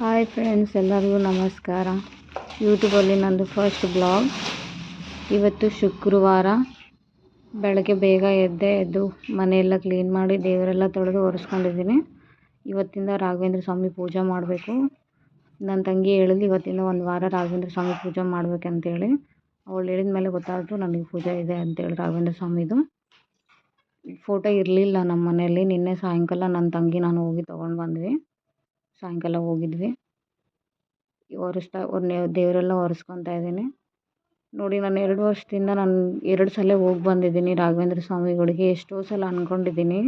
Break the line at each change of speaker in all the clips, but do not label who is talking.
Hi friends, ಎಲ್ಲರಿಗೂ ನಮಸ್ಕಾರ. ಯೂಟ್ಯೂಬಲ್ಲಿ ನಂದು ಫಸ್ಟ್ ಬ್ಲಾಗ್. ಇವತ್ತು ಶುಕ್ರವಾರ ಬೆಳಗ್ಗೆ ಬೇಗ ಎದ್ದು ಮನೆಯೆಲ್ಲ ಕ್ಲೀನ್ ಮಾಡಿ ದೇವರೆಲ್ಲ ತೊಳೆದು ಒರೆಸ್ಕೊಂಡಿದ್ದೀನಿ. ಇವತ್ತಿಂದ ರಾಘವೇಂದ್ರ ಸ್ವಾಮಿ ಪೂಜೆ ಮಾಡಬೇಕು. ನನ್ನ ತಂಗಿ ಹೇಳಿದ್ಲು ಇವತ್ತಿಂದ ಒಂದು ವಾರ ರಾಘವೇಂದ್ರ ಸ್ವಾಮಿ ಪೂಜೆ ಮಾಡಬೇಕಂತೇಳಿ. ಅವಳು ಹೇಳಿದ ಮೇಲೆ ಗೊತ್ತಾಯಿತು ನನಗೆ ಪೂಜೆ ಇದೆ ಅಂತೇಳಿ ರಾಘವೇಂದ್ರ ಸ್ವಾಮಿದು. ಫೋಟೋ ಇರಲಿಲ್ಲ ನಮ್ಮ ಮನೆಯಲ್ಲಿ. ನಿನ್ನೆ ಸಾಯಂಕಾಲ ನನ್ನ ತಂಗಿ ನಾನು ಹೋಗಿ ತೊಗೊಂಡು ಬಂದ್ವಿ. ಸಾಯಂಕಾಲ ಹೋಗಿದ್ವಿ. ದೇವರೆಲ್ಲ ಒರೆಸ್ಕೊತಾ ಇದ್ದೀನಿ. ನೋಡಿ, ನಾನು 2 ವರ್ಷದಿಂದ 2 ಸಲ ಹೋಗಿ ಬಂದಿದ್ದೀನಿ ರಾಘವೇಂದ್ರ ಸ್ವಾಮಿಗಳಿಗೆ. ಎಷ್ಟೋ ಸಲ ಅಂದ್ಕೊಂಡಿದ್ದೀನಿ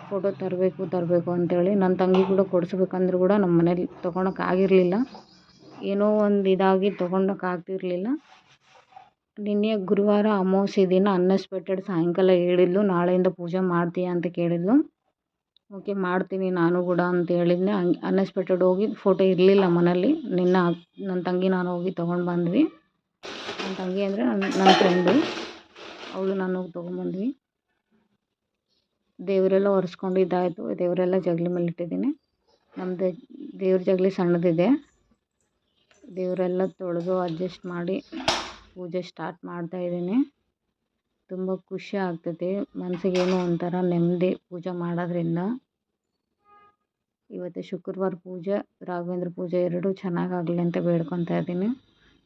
ಫೋಟೋ ತರಬೇಕು ಅಂತೇಳಿ. ನನ್ನ ತಂಗಿ ಕೂಡ ಕೊಡಿಸ್ಬೇಕಂದ್ರೂ ಕೂಡ ನಮ್ಮ ಮನೇಲಿ ತೊಗೊಳಕ್ಕಾಗಿರಲಿಲ್ಲ. ಏನೋ ಒಂದು ಇದಾಗಿ ತೊಗೊಳಕ್ಕಾಗ್ತಿರ್ಲಿಲ್ಲ. ನಿನ್ನೆ ಗುರುವಾರ ಅಮಾವಾಸ್ಯೆ ದಿನ ಅನ್ಎಕ್ಸ್ಪೆಕ್ಟೆಡ್ ಸಾಯಂಕಾಲ ಹೇಳಿದ್ಲು, ನಾಳೆಯಿಂದ ಪೂಜೆ ಮಾಡ್ತೀಯಾ ಅಂತ ಕೇಳಿದ್ಲು. ಓಕೆ, ಮಾಡ್ತೀನಿ ನಾನು ಕೂಡ ಅಂತ ಹೇಳಿದ್ನೆ. ಅನ್ಎಕ್ಸ್ಪೆಕ್ಟೆಡ್ ಹೋಗಿ ಫೋಟೋ ಇರಲಿಲ್ಲ ಮನೇಲಿ. ನನ್ನ ತಂಗಿ ನಾನು ಹೋಗಿ ತೊಗೊಂಡು ಬಂದ್ವಿ. ನನ್ನ ತಂಗಿ ಅಂದರೆ ನನ್ನ ಫ್ರೆಂಡು, ಅವಳು ನಾನು ಹೋಗಿ ತೊಗೊಂಡ್ಬಂದ್ವಿ. ದೇವರೆಲ್ಲ ಒರೆಸ್ಕೊಂಡಿದ್ದಾಯಿತು. ದೇವರೆಲ್ಲ ಜಗಲಿ ಮೇಲೆ ಇಟ್ಟಿದ್ದೀನಿ. ನಮ್ಮದು ದೇವ್ರ ಜಗಲಿ ಸಣ್ಣದಿದೆ. ದೇವರೆಲ್ಲ ತೊಳೆದು ಅಡ್ಜಸ್ಟ್ ಮಾಡಿ ಪೂಜೆ ಸ್ಟಾರ್ಟ್ ಮಾಡ್ತಾಯಿದ್ದೀನಿ. ತುಂಬ ಖುಷಿ ಆಗ್ತೈತಿ ಮನಸ್ಸಿಗೇನೋ ಒಂಥರ ನೆಮ್ಮದಿ ಪೂಜೆ ಮಾಡೋದ್ರಿಂದ. ಇವತ್ತು ಶುಕ್ರವಾರ ಪೂಜೆ, ರಾಘವೇಂದ್ರ ಪೂಜೆ ಎರಡೂ ಚೆನ್ನಾಗಾಗಲಿ ಅಂತ ಬೇಡ್ಕೊತಾ ಇದ್ದೀನಿ.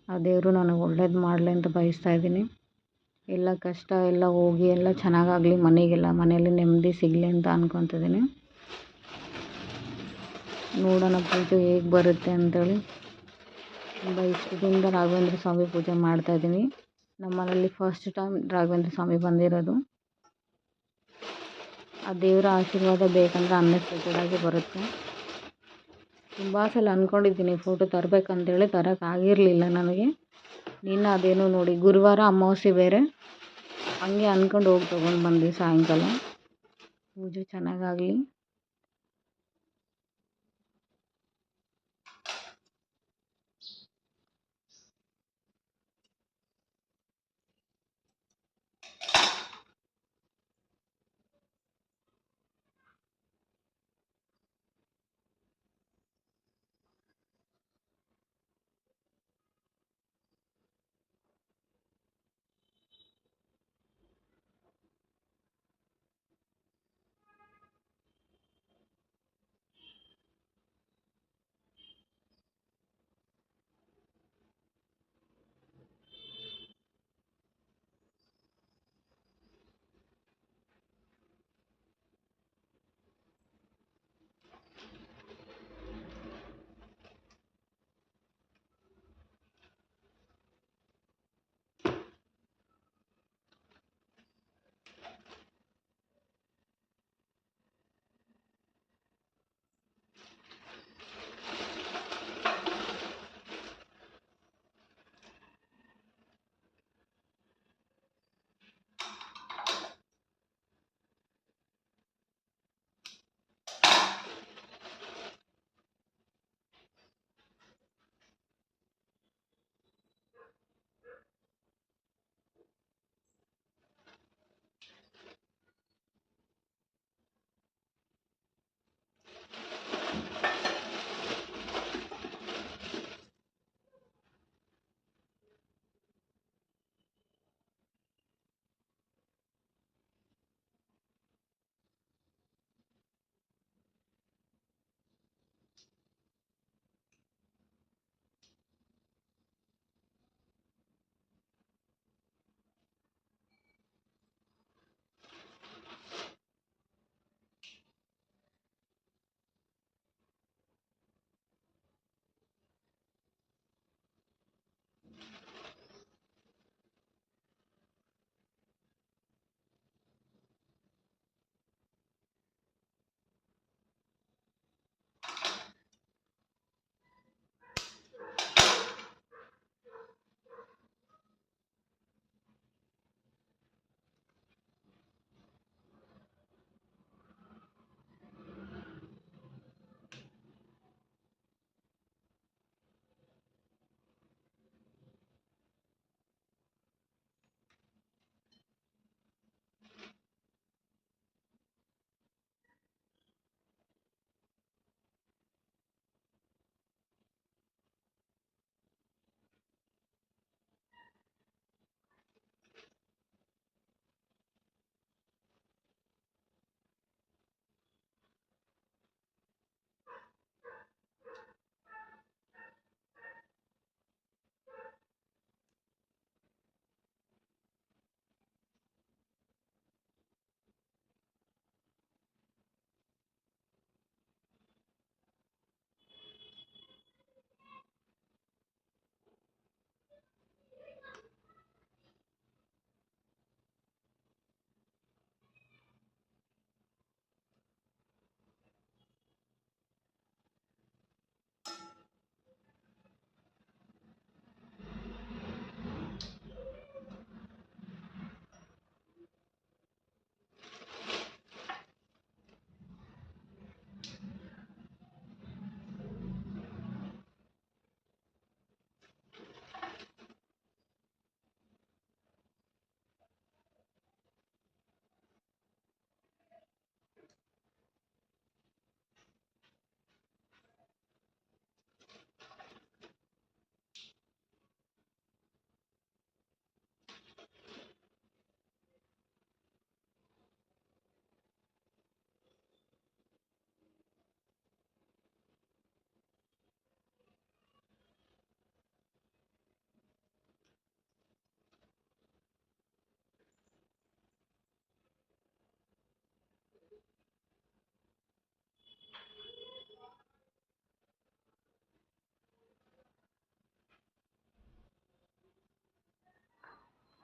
ಆ ದೇವರು ನನಗೆ ಒಳ್ಳೇದು ಮಾಡಲಿ ಅಂತ ಬಯಸ್ತಾ ಇದ್ದೀನಿ. ಎಲ್ಲ ಕಷ್ಟ ಎಲ್ಲ ಹೋಗಿ ಎಲ್ಲ ಚೆನ್ನಾಗಾಗಲಿ, ಮನೆಯಲ್ಲಿ ನೆಮ್ಮದಿ ಸಿಗಲಿ ಅಂತ ಅಂದ್ಕೊತಿದ್ದೀನಿ. ನೋಡೋಣ ಪೂಜೆ ಹೇಗೆ ಬರುತ್ತೆ ಅಂತೇಳಿ. ತುಂಬ ಇಷ್ಟದಿಂದ ರಾಘವೇಂದ್ರ ಸ್ವಾಮಿ ಪೂಜೆ ಮಾಡ್ತಾಯಿದ್ದೀನಿ. ನಮ್ಮ ಮನೇಲಿ ಫಸ್ಟ್ ಟೈಮ್ ರಾಘವೇಂದ್ರ ಸ್ವಾಮಿ ಬಂದಿರೋದು. ಆ ದೇವರ ಆಶೀರ್ವಾದ ಬೇಕಂದ್ರೆ ಅನ್ಎಕ್ಸ್ಪೆಕ್ಟೆಡಾಗಿ ಬರುತ್ತೆ. ತುಂಬ ಸಲ ಅಂದ್ಕೊಂಡಿದ್ದೀನಿ ಫೋಟೋ ತರಬೇಕಂತೇಳಿ, ತರೋಕ್ಕಾಗಿರಲಿಲ್ಲ ನನಗೆ. ನಿನ್ನೆ ಅದೇನೋ ನೋಡಿ, ಗುರುವಾರ ಅಮಾವಾಸ್ಯೆ ಬೇರೆ, ಹಂಗೆ ಅಂದ್ಕೊಂಡು ಹೋಗಿ ತೊಗೊಂಡು ಬಂದ್ವಿ ಸಾಯಂಕಾಲ. ಪೂಜೆ ಚೆನ್ನಾಗಾಗಲಿ.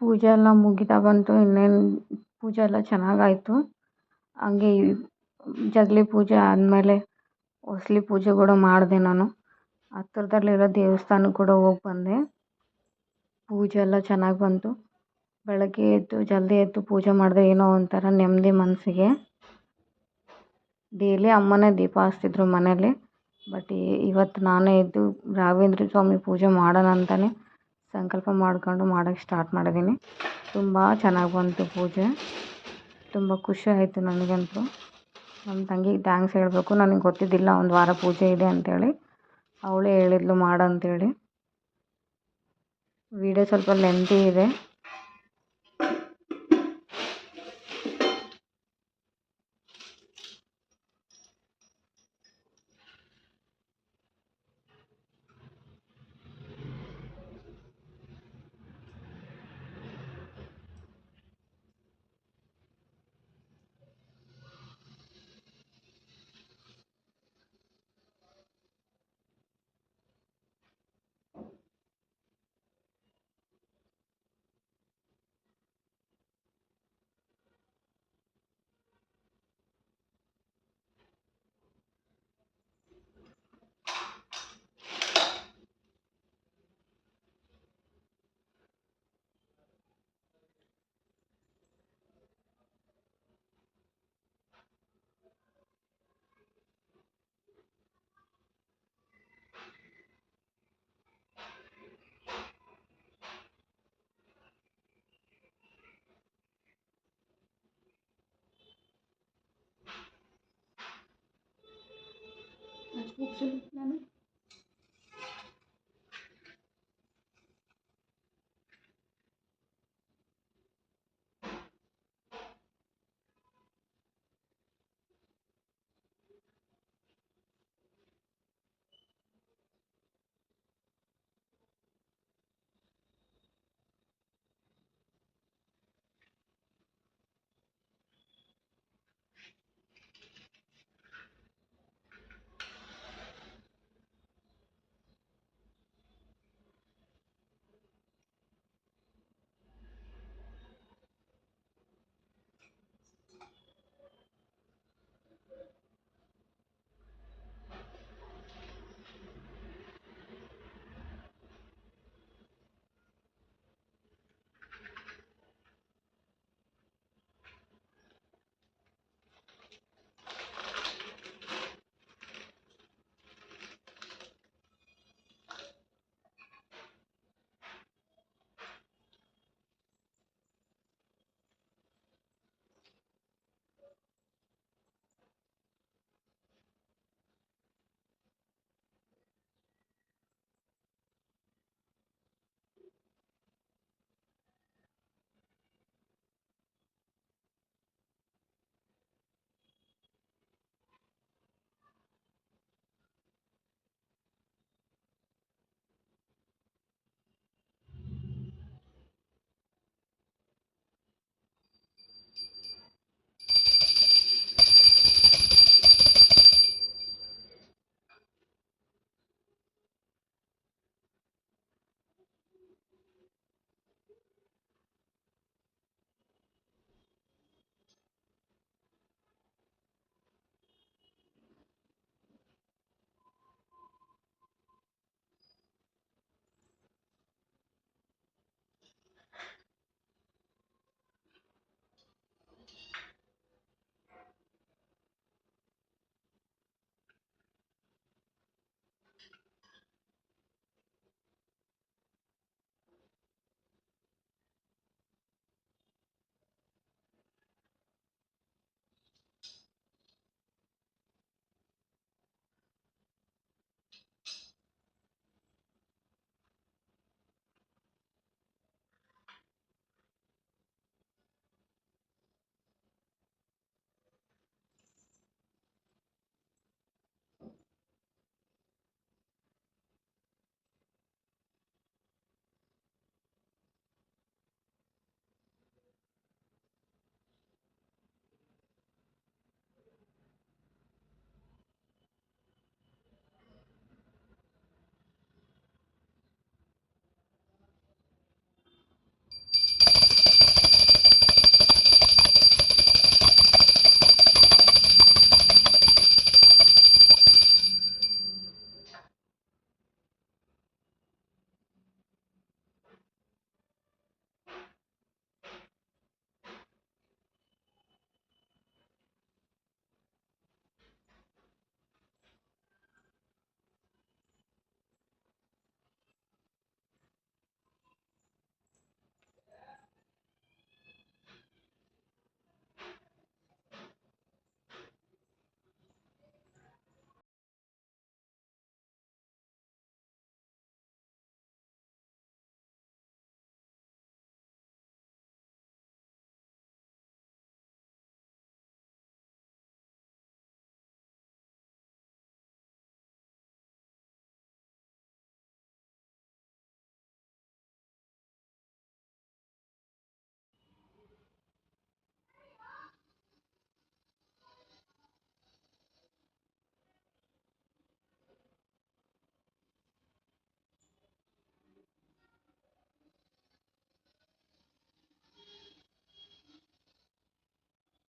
ಪೂಜೆ ಎಲ್ಲ ಮುಗಿತಾ ಬಂತು. ಇನ್ನೇನು ಪೂಜೆ ಎಲ್ಲ ಚೆನ್ನಾಗಾಯಿತು. ಹಂಗೆ ಜಗಲಿ ಪೂಜೆ ಆದಮೇಲೆ ಹೊಸ್ಲಿ ಪೂಜೆ ಕೂಡ ಮಾಡಿದೆ ನಾನು. ಹತ್ರದಲ್ಲಿರೋ ದೇವಸ್ಥಾನಕ್ಕೆ ಕೂಡ ಹೋಗಿ ಬಂದೆ. ಪೂಜೆ ಎಲ್ಲ ಚೆನ್ನಾಗಿ ಬಂತು. ಬೆಳಗ್ಗೆ ಎದ್ದು ಜಲ್ದಿ ಎದ್ದು ಪೂಜೆ ಮಾಡಿದ್ರೆ ಏನೋ ಒಂಥರ ನೆಮ್ಮದಿ ಮನಸ್ಸಿಗೆ. ಡೈಲಿ ಅಮ್ಮನೇ ದೀಪ ಹಚ್ತಿದ್ರು ಮನೇಲಿ. ಬಟ್ ಇವತ್ತು ನಾನೇ ಎದ್ದು ರಾಘವೇಂದ್ರ ಸ್ವಾಮಿ ಪೂಜೆ ಮಾಡೋಣ ಅಂತಲೇ ಸಂಕಲ್ಪ ಮಾಡ್ಕೊಂಡು ಮಾಡೋಕ್ಕೆ ಸ್ಟಾರ್ಟ್ ಮಾಡಿದ್ದೀನಿ. ತುಂಬ ಚೆನ್ನಾಗಿ ಬಂತು ಪೂಜೆ. ತುಂಬ ಖುಷಿ ಆಯಿತು ನನಗಂತೂ. ನಮ್ಮ ತಂಗಿಗೆ ಥ್ಯಾಂಕ್ಸ್ ಹೇಳಬೇಕು. ನನಗೆ ಗೊತ್ತಿದ್ದಿಲ್ಲ ಒಂದು ವಾರ ಪೂಜೆ ಇದೆ ಅಂಥೇಳಿ. ಅವಳೇ ಹೇಳಿದ್ಲು ಮಾಡಂತೇಳಿ. ವಿಡಿಯೋ ಸ್ವಲ್ಪ ಲೆಂತಿ ಇದೆ. ನಾನು